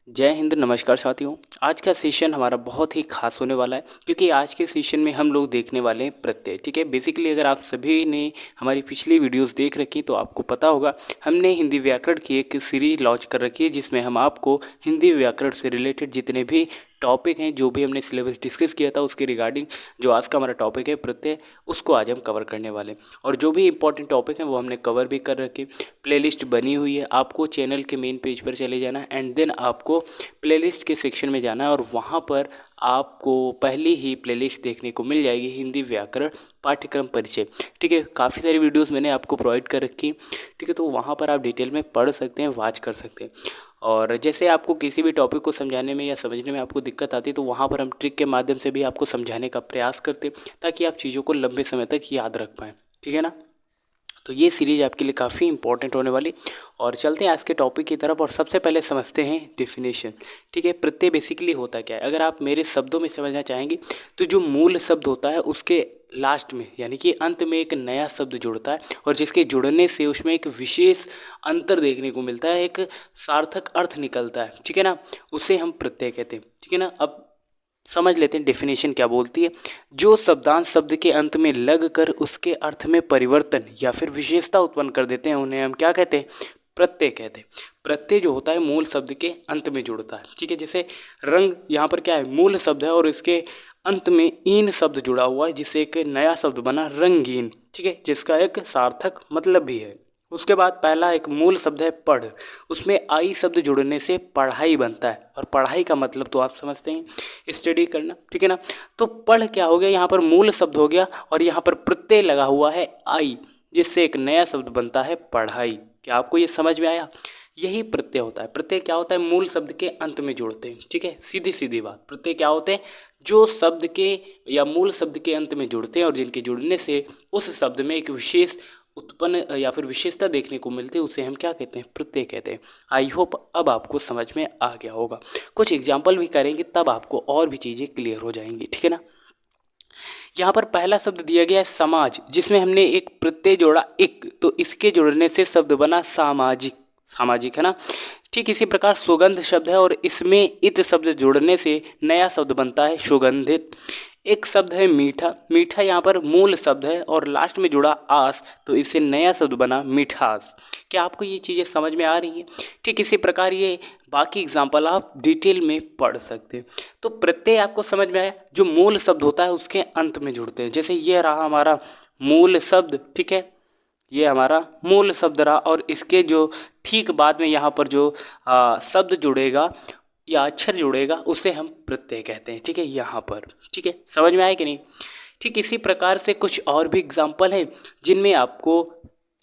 जय हिंद, नमस्कार साथियों। आज का सेशन हमारा बहुत ही खास होने वाला है क्योंकि आज के सेशन में हम लोग देखने वाले हैं प्रत्यय। ठीक है, बेसिकली अगर आप सभी ने हमारी पिछली वीडियोस देख रखी तो आपको पता होगा हमने हिंदी व्याकरण की एक सीरीज लॉन्च कर रखी है जिसमें हम आपको हिंदी व्याकरण से रिलेटेड जितने भी टॉपिक हैं, जो भी हमने सिलेबस डिस्कस किया था उसके रिगार्डिंग जो आज का हमारा टॉपिक है प्रत्यय, उसको आज हम कवर करने वाले हैं। और जो भी इंपॉर्टेंट टॉपिक हैं वो हमने कवर भी कर रखे। प्लेलिस्ट बनी हुई है, आपको चैनल के मेन पेज पर चले जाना है एंड देन आपको प्लेलिस्ट के सेक्शन में जाना है और वहाँ पर आपको पहली ही प्लेलिस्ट देखने को मिल जाएगी हिंदी व्याकरण पाठ्यक्रम परिचय। ठीक है, काफ़ी सारी वीडियोस मैंने आपको प्रोवाइड कर रखी। ठीक है, तो वहाँ पर आप डिटेल में पढ़ सकते हैं, वॉच कर सकते हैं। और जैसे आपको किसी भी टॉपिक को समझाने में या समझने में आपको दिक्कत आती है तो वहाँ पर हम ट्रिक के माध्यम से भी आपको समझाने का प्रयास करते हैं ताकि आप चीज़ों को लंबे समय तक याद रख पाएँ। ठीक है ना। तो ये सीरीज आपके लिए काफ़ी इंपॉर्टेंट होने वाली। और चलते हैं आज के टॉपिक की तरफ और सबसे पहले समझते हैं डेफिनेशन। ठीक है, प्रत्यय बेसिकली होता क्या है, अगर आप मेरे शब्दों में समझना चाहेंगे तो जो मूल शब्द होता है उसके लास्ट में यानी कि अंत में एक नया शब्द जुड़ता है और जिसके जुड़ने से उसमें एक विशेष अंतर देखने को मिलता है, एक सार्थक अर्थ निकलता है। ठीक है ना, उसे हम प्रत्यय कहते हैं। ठीक है ना, अब समझ लेते हैं डेफिनेशन क्या बोलती है। जो शब्दांश शब्द के अंत में लग कर उसके अर्थ में परिवर्तन या फिर विशेषता उत्पन्न कर देते हैं उन्हें हम क्या कहते हैं, प्रत्यय कहते हैं। प्रत्यय जो होता है मूल शब्द के अंत में जुड़ता है। ठीक है, जैसे रंग यहाँ पर क्या है, मूल शब्द है और इसके अंत में ईन शब्द जुड़ा हुआ है जिससे एक नया शब्द बना रंगीन। ठीक है, जिसका एक सार्थक मतलब भी है। उसके बाद पहला एक मूल शब्द है पढ़, उसमें आई शब्द जुड़ने से पढ़ाई बनता है और पढ़ाई का मतलब तो आप समझते हैं, स्टडी करना। ठीक है ना, तो पढ़ क्या हो गया, यहाँ पर मूल शब्द हो गया और यहाँ पर प्रत्यय लगा हुआ है आई, जिससे एक नया शब्द बनता है पढ़ाई। क्या आपको ये समझ में आया? यही प्रत्यय होता है। प्रत्यय क्या होता है, मूल शब्द के अंत में जुड़ते हैं। ठीक है, सीधी सीधी बात। प्रत्यय क्या होते हैं, जो शब्द के या मूल शब्द के अंत में जुड़ते हैं और जिनके जुड़ने से उस शब्द में एक विशेष उत्पन्न या फिर विशेषता देखने को मिलती है, उसे हम क्या कहते हैं, प्रत्यय कहते हैं। आई होप अब आपको समझ में आ गया होगा। कुछ एग्जाम्पल भी करेंगे तब आपको और भी चीज़ें क्लियर हो जाएंगी। ठीक है ना, यहाँ पर पहला शब्द दिया गया है समाज, जिसमें हमने एक प्रत्यय जोड़ा एक, तो इसके जुड़ने से शब्द बना सामाजिक। सामाजिक है ना। ठीक इसी प्रकार सुगंध शब्द है और इसमें इत शब्द जुड़ने से नया शब्द बनता है सुगंधित। एक शब्द है मीठा, मीठा यहाँ पर मूल शब्द है और लास्ट में जुड़ा आस, तो इससे नया शब्द बना मिठास। क्या आपको ये चीज़ें समझ में आ रही हैं? ठीक इसी प्रकार ये बाकी एग्जाम्पल आप डिटेल में पढ़ सकते हैं। तो प्रत्यय आपको समझ में आया, जो मूल शब्द होता है उसके अंत में जुड़ते हैं। जैसे ये रहा हमारा मूल शब्द। ठीक है, ये हमारा मूल शब्द रहा और इसके जो ठीक बाद में यहाँ पर जो शब्द जुड़ेगा या अक्षर जुड़ेगा उसे हम प्रत्यय कहते हैं। ठीक है, यहाँ पर। ठीक है, समझ में आया कि नहीं? ठीक इसी प्रकार से कुछ और भी एग्जाम्पल हैं जिनमें आपको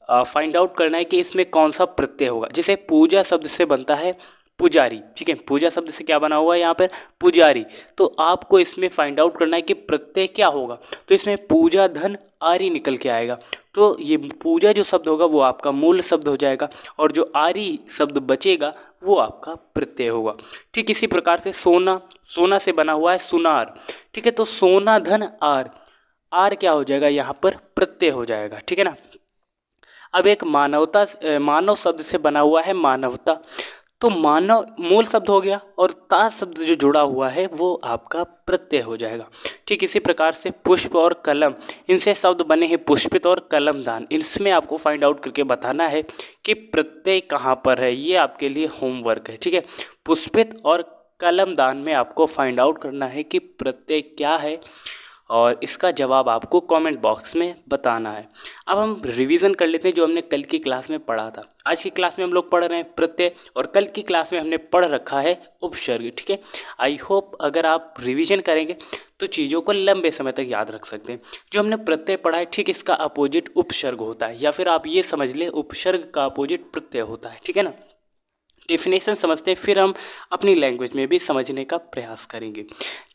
फाइंड आउट करना है कि इसमें कौन सा प्रत्यय होगा। जैसे पूजा शब्द से बनता है पुजारी। ठीक है, पूजा शब्द से क्या बना हुआ है यहाँ पर, पुजारी। तो आपको इसमें फाइंड आउट करना है कि प्रत्यय क्या होगा। तो इसमें पूजा धन आरी निकल के आएगा, तो ये पूजा जो शब्द होगा वो आपका मूल शब्द हो जाएगा और जो आरी शब्द बचेगा वो आपका प्रत्यय होगा। ठीक इसी प्रकार से सोना, सोना से बना हुआ है सुनार। ठीक है, तो सोना धन आर, आर क्या हो जाएगा यहाँ पर, प्रत्यय हो जाएगा। ठीक है ना। अब एक मानवता, मानव शब्द से बना हुआ है मानवता, तो मानव मूल शब्द हो गया और ता शब्द जो जुड़ा हुआ है वो आपका प्रत्यय हो जाएगा। ठीक इसी प्रकार से पुष्प और कलम, इनसे शब्द बने हैं पुष्पित और कलमदान। इसमें आपको फाइंड आउट करके बताना है कि प्रत्यय कहाँ पर है, ये आपके लिए होमवर्क है। ठीक है, पुष्पित और कलमदान में आपको फाइंड आउट करना है कि प्रत्यय क्या है और इसका जवाब आपको कमेंट बॉक्स में बताना है। अब हम रिवीजन कर लेते हैं जो हमने कल की क्लास में पढ़ा था। आज की क्लास में हम लोग पढ़ रहे हैं प्रत्यय और कल की क्लास में हमने पढ़ रखा है उपसर्ग। ठीक है, आई होप अगर आप रिवीजन करेंगे तो चीज़ों को लंबे समय तक याद रख सकते हैं। जो हमने प्रत्यय पढ़ा है ठीक इसका अपोजिट उपसर्ग होता है, या फिर आप ये समझ लें उपसर्ग का अपोजिट प्रत्यय होता है। ठीक है ना। डेफिनेशन समझते हैं, फिर हम अपनी लैंग्वेज में भी समझने का प्रयास करेंगे।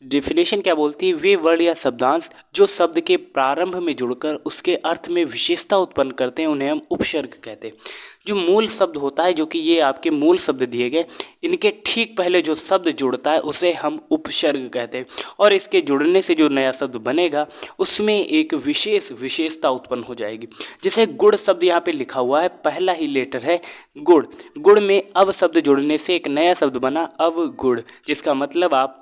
डेफिनेशन क्या बोलती है, वे वर्ड या शब्दांश जो शब्द के प्रारंभ में जुड़कर उसके अर्थ में विशेषता उत्पन्न करते हैं उन्हें हम उपसर्ग कहते हैं। जो मूल शब्द होता है, जो कि ये आपके मूल शब्द दिए गए, इनके ठीक पहले जो शब्द जुड़ता है उसे हम उपसर्ग कहते हैं। और इसके जुड़ने से जो नया शब्द बनेगा उसमें एक विशेषता उत्पन्न हो जाएगी। जैसे गुड़ शब्द यहाँ पे लिखा हुआ है, पहला ही लेटर है गुड़। गुड़ में अब शब्द जुड़ने से एक नया शब्द बना अवगुड़, जिसका मतलब आप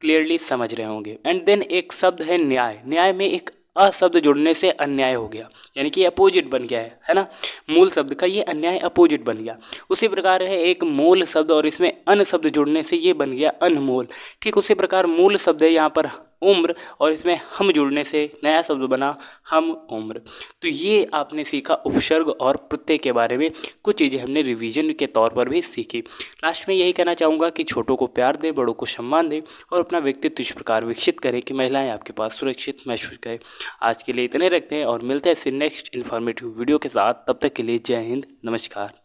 क्लियरली समझ रहे होंगे। एंड देन एक शब्द है न्याय। न्याय में एक अशब्द जुड़ने से अन्याय हो गया, यानी कि अपोजिट बन गया है ना। मूल शब्द का ये अन्याय अपोजिट बन गया। उसी प्रकार है एक मूल शब्द और इसमें अन शब्द जुड़ने से ये बन गया अनमोल। ठीक उसी प्रकार मूल शब्द है यहाँ पर उम्र और इसमें हम जुड़ने से नया शब्द बना हम उम्र। तो ये आपने सीखा उपसर्ग और प्रत्यय के बारे में, कुछ चीज़ें हमने रिवीजन के तौर पर भी सीखी। लास्ट में यही कहना चाहूँगा कि छोटों को प्यार दें, बड़ों को सम्मान दें और अपना व्यक्तित्व इस प्रकार विकसित करें कि महिलाएं आपके पास सुरक्षित महसूस करें। आज के लिए इतने रखते हैं और मिलते हैं फिर नेक्स्ट इन्फॉर्मेटिव वीडियो के साथ। तब तक के लिए जय हिंद, नमस्कार।